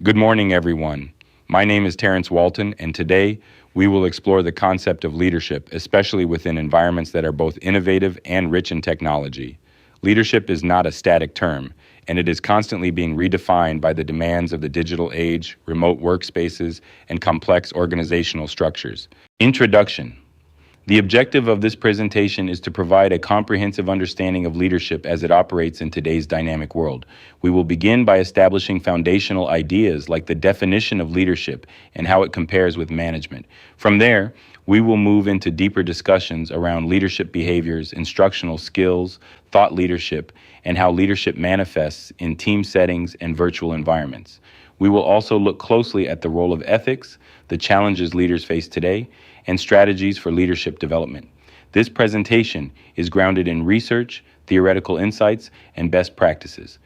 Good morning, everyone. My name is Terence Walton, and today we will explore the concept of leadership, especially within environments that are both innovative and rich in technology. Leadership is not a static term, and it is constantly being redefined by the demands of the digital age, remote workspaces, and complex organizational structures. Introduction. The objective of this presentation is to provide a comprehensive understanding of leadership as it operates in today's dynamic world. We will begin by establishing foundational ideas like the definition of leadership and how it compares with management. From there, we will move into deeper discussions around leadership behaviors, instructional skills, thought leadership, and how leadership manifests in team settings and virtual environments. We will also look closely at the role of ethics, the challenges leaders face today, and strategies for leadership development. This presentation is grounded in research, theoretical insights, and best practices.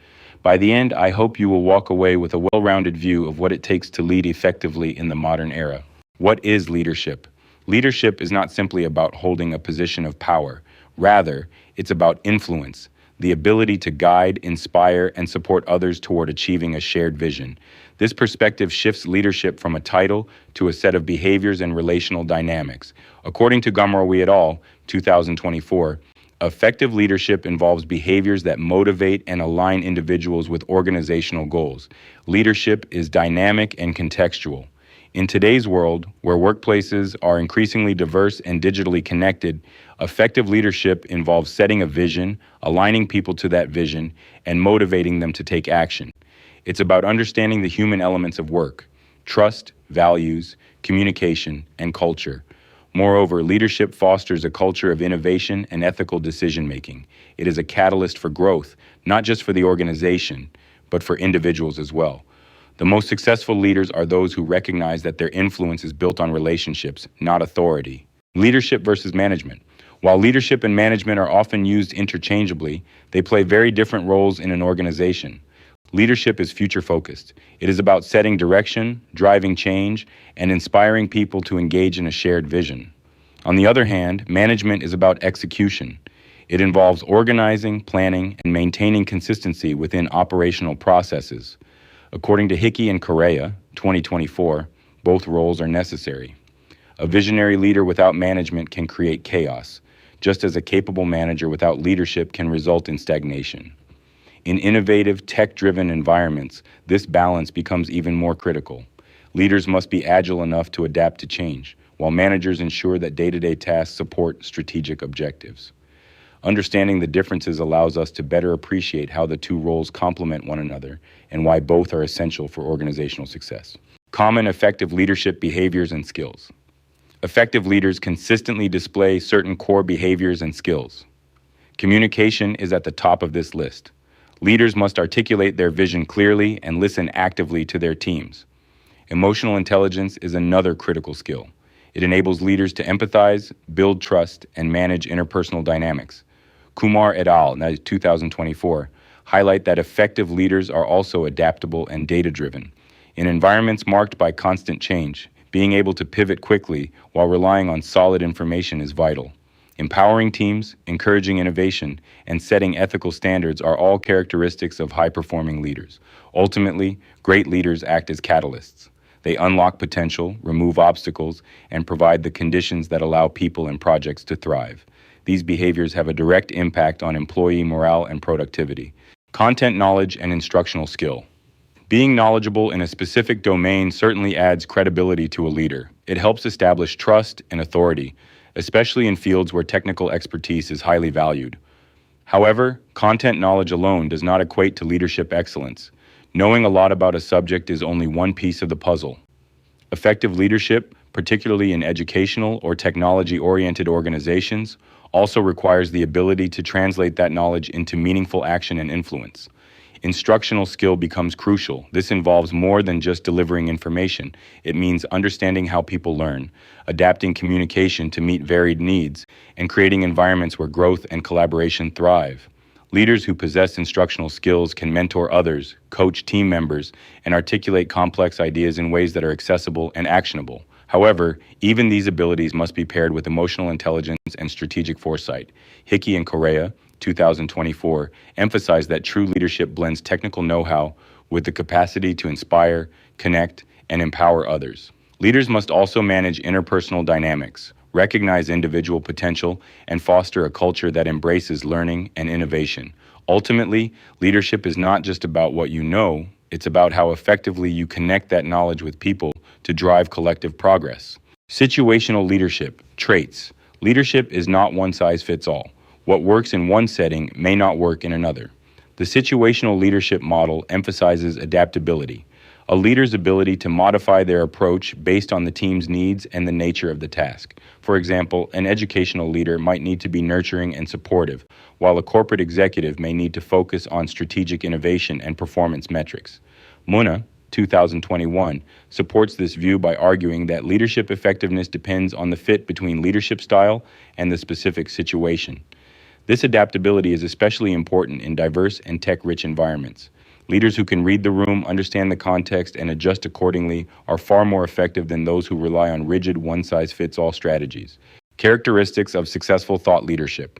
By the end, I hope you will walk away with a well-rounded view of what it takes to lead effectively in the modern era. What is leadership? Leadership is not simply about holding a position of power. Rather, it's about influence, the ability to guide, inspire, and support others toward achieving a shared vision. This perspective shifts leadership from a title to a set of behaviors and relational dynamics. According to Gomrowi et al., 2024, effective leadership involves behaviors that motivate and align individuals with organizational goals. Leadership is dynamic and contextual. In today's world, where workplaces are increasingly diverse and digitally connected, effective leadership involves setting a vision, aligning people to that vision, and motivating them to take action. It's about understanding the human elements of work: trust, values, communication, and culture. Moreover, leadership fosters a culture of innovation and ethical decision-making. It is a catalyst for growth, not just for the organization, but for individuals as well. The most successful leaders are those who recognize that their influence is built on relationships, not authority. Leadership versus management. While leadership and management are often used interchangeably, they play very different roles in an organization. Leadership is future-focused. It is about setting direction, driving change, and inspiring people to engage in a shared vision. On the other hand, management is about execution. It involves organizing, planning, and maintaining consistency within operational processes. According to Hickey and Correa, 2024, both roles are necessary. A visionary leader without management can create chaos, just as a capable manager without leadership can result in stagnation. In innovative, tech-driven environments, this balance becomes even more critical. Leaders must be agile enough to adapt to change, while managers ensure that day-to-day tasks support strategic objectives. Understanding the differences allows us to better appreciate how the two roles complement one another and why both are essential for organizational success. Common effective leadership behaviors and skills. Effective leaders consistently display certain core behaviors and skills. Communication is at the top of this list. Leaders must articulate their vision clearly and listen actively to their teams. Emotional intelligence is another critical skill. It enables leaders to empathize, build trust, and manage interpersonal dynamics. Kumar et al., 2024, highlight that effective leaders are also adaptable and data-driven. In environments marked by constant change, being able to pivot quickly while relying on solid information is vital. Empowering teams, encouraging innovation, and setting ethical standards are all characteristics of high-performing leaders. Ultimately, great leaders act as catalysts. They unlock potential, remove obstacles, and provide the conditions that allow people and projects to thrive. These behaviors have a direct impact on employee morale and productivity. Content knowledge and instructional skill. Being knowledgeable in a specific domain certainly adds credibility to a leader. It helps establish trust and authority, especially in fields where technical expertise is highly valued. However, content knowledge alone does not equate to leadership excellence. Knowing a lot about a subject is only one piece of the puzzle. Effective leadership, particularly in educational or technology-oriented organizations, also requires the ability to translate that knowledge into meaningful action and influence. Instructional skill becomes crucial. This involves more than just delivering information. It means understanding how people learn, adapting communication to meet varied needs, and creating environments where growth and collaboration thrive. Leaders who possess instructional skills can mentor others, coach team members, and articulate complex ideas in ways that are accessible and actionable. However, even these abilities must be paired with emotional intelligence and strategic foresight. Hickey and Correa, 2024, emphasize that true leadership blends technical know-how with the capacity to inspire, connect, and empower others. Leaders must also manage interpersonal dynamics, recognize individual potential, and foster a culture that embraces learning and innovation. Ultimately, leadership is not just about what you know, it's about how effectively you connect that knowledge with people to drive collective progress. Situational leadership traits. Leadership is not one size fits all. What works in one setting may not work in another. The situational leadership model emphasizes adaptability, a leader's ability to modify their approach based on the team's needs and the nature of the task. For example, an educational leader might need to be nurturing and supportive, while a corporate executive may need to focus on strategic innovation and performance metrics. Muna, 2021, supports this view by arguing that leadership effectiveness depends on the fit between leadership style and the specific situation. This adaptability is especially important in diverse and tech-rich environments. Leaders who can read the room, understand the context, and adjust accordingly are far more effective than those who rely on rigid one-size-fits-all strategies. Characteristics of successful thought leadership.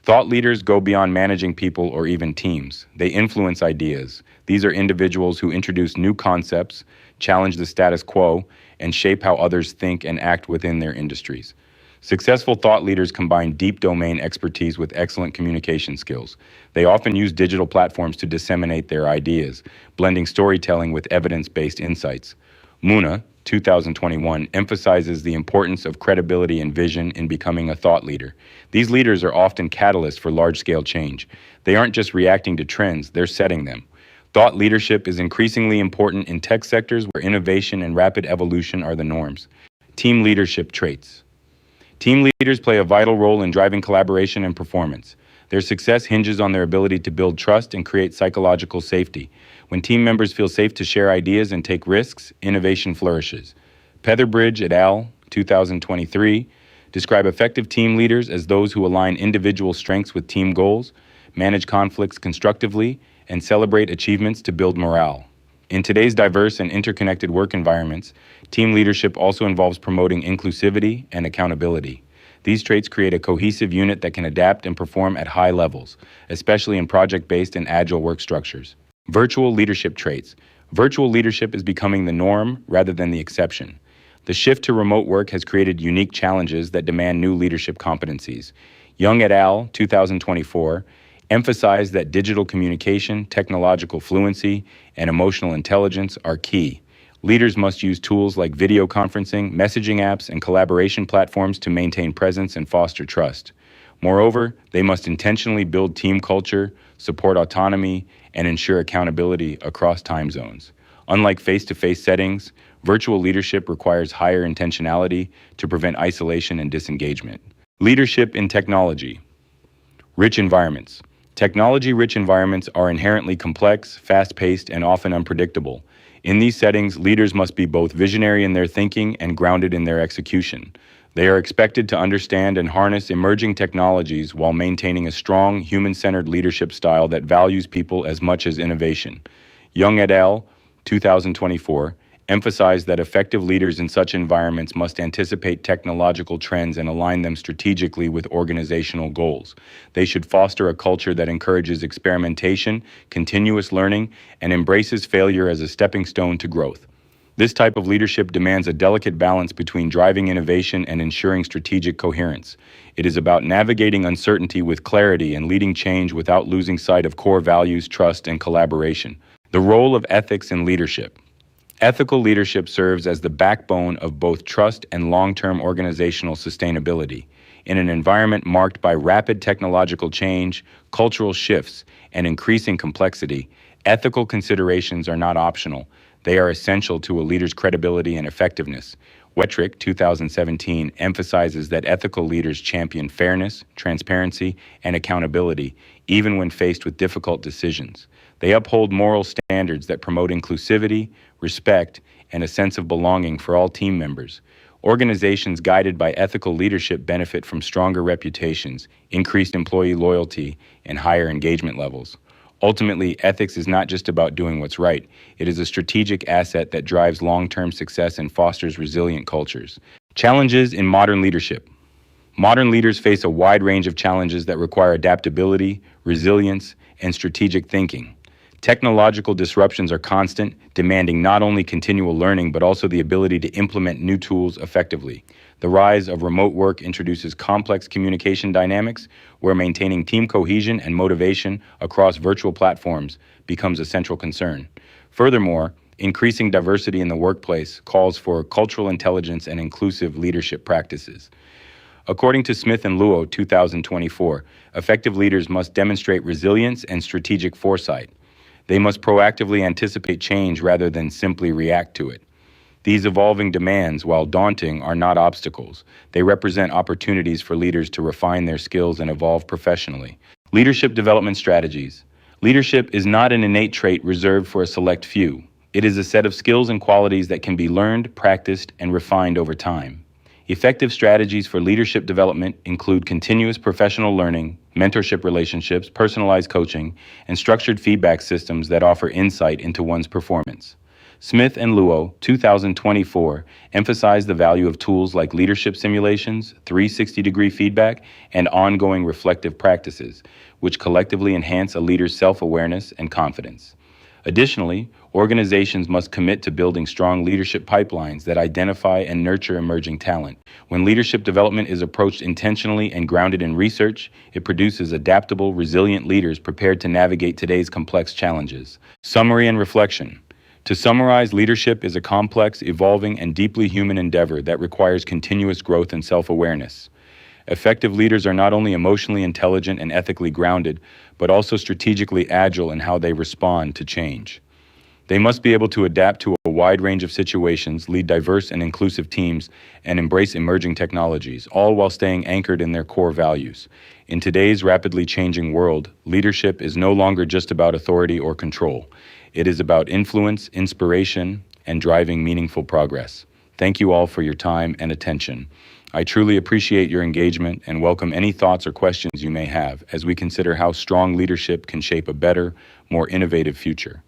Thought leaders go beyond managing people or even teams. They influence ideas. These are individuals who introduce new concepts, challenge the status quo, and shape how others think and act within their industries. Successful thought leaders combine deep domain expertise with excellent communication skills. They often use digital platforms to disseminate their ideas, blending storytelling with evidence-based insights. Muna, 2021, emphasizes the importance of credibility and vision in becoming a thought leader. These leaders are often catalysts for large-scale change. They aren't just reacting to trends, they're setting them. Thought leadership is increasingly important in tech sectors where innovation and rapid evolution are the norms. Team leadership traits. Team leaders play a vital role in driving collaboration and performance. Their success hinges on their ability to build trust and create psychological safety. When team members feel safe to share ideas and take risks, innovation flourishes. Petherbridge et al., 2023, describe effective team leaders as those who align individual strengths with team goals, manage conflicts constructively, and celebrate achievements to build morale. In today's diverse and interconnected work environments, team leadership also involves promoting inclusivity and accountability. These traits create a cohesive unit that can adapt and perform at high levels, especially in project-based and agile work structures. Virtual leadership traits. Virtual leadership is becoming the norm rather than the exception. The shift to remote work has created unique challenges that demand new leadership competencies. Young et al., 2024, emphasized that digital communication, technological fluency, and emotional intelligence are key. Leaders must use tools like video conferencing, messaging apps, and collaboration platforms to maintain presence and foster trust. Moreover, they must intentionally build team culture, support autonomy, and ensure accountability across time zones. Unlike face-to-face settings, virtual leadership requires higher intentionality to prevent isolation and disengagement. Leadership in technology. Rich environments. Technology-rich environments are inherently complex, fast-paced, and often unpredictable. In these settings, leaders must be both visionary in their thinking and grounded in their execution. They are expected to understand and harness emerging technologies while maintaining a strong, human-centered leadership style that values people as much as innovation. Young et al., 2024, emphasized that effective leaders in such environments must anticipate technological trends and align them strategically with organizational goals. They should foster a culture that encourages experimentation, continuous learning, and embraces failure as a stepping stone to growth. This type of leadership demands a delicate balance between driving innovation and ensuring strategic coherence. It is about navigating uncertainty with clarity and leading change without losing sight of core values, trust, and collaboration. The role of ethics in leadership. Ethical leadership serves as the backbone of both trust and long-term organizational sustainability. In an environment marked by rapid technological change, cultural shifts, and increasing complexity, ethical considerations are not optional. They are essential to a leader's credibility and effectiveness. Wettrick, 2017, emphasizes that ethical leaders champion fairness, transparency, and accountability, even when faced with difficult decisions. They uphold moral standards that promote inclusivity, respect, and a sense of belonging for all team members. Organizations guided by ethical leadership benefit from stronger reputations, increased employee loyalty, and higher engagement levels. Ultimately, ethics is not just about doing what's right. It is a strategic asset that drives long-term success and fosters resilient cultures. Challenges in modern leadership. Modern leaders face a wide range of challenges that require adaptability, resilience, and strategic thinking. Technological disruptions are constant, demanding not only continual learning but also the ability to implement new tools effectively. The rise of remote work introduces complex communication dynamics where maintaining team cohesion and motivation across virtual platforms becomes a central concern. Furthermore, increasing diversity in the workplace calls for cultural intelligence and inclusive leadership practices. According to Smith and Luo 2024, effective leaders must demonstrate resilience and strategic foresight. They must proactively anticipate change rather than simply react to it. These evolving demands, while daunting, are not obstacles. They represent opportunities for leaders to refine their skills and evolve professionally. Leadership development strategies. Leadership is not an innate trait reserved for a select few. It is a set of skills and qualities that can be learned, practiced, and refined over time. Effective strategies for leadership development include continuous professional learning, mentorship relationships, personalized coaching, and structured feedback systems that offer insight into one's performance. Smith and Luo, 2024, emphasize the value of tools like leadership simulations, 360-degree feedback, and ongoing reflective practices, which collectively enhance a leader's self-awareness and confidence. Additionally, organizations must commit to building strong leadership pipelines that identify and nurture emerging talent. When leadership development is approached intentionally and grounded in research, it produces adaptable, resilient leaders prepared to navigate today's complex challenges. Summary and reflection. To summarize, leadership is a complex, evolving, and deeply human endeavor that requires continuous growth and self-awareness. Effective leaders are not only emotionally intelligent and ethically grounded, but also strategically agile in how they respond to change. They must be able to adapt to a wide range of situations, lead diverse and inclusive teams, and embrace emerging technologies, all while staying anchored in their core values. In today's rapidly changing world, leadership is no longer just about authority or control. It is about influence, inspiration, and driving meaningful progress. Thank you all for your time and attention. I truly appreciate your engagement and welcome any thoughts or questions you may have as we consider how strong leadership can shape a better, more innovative future.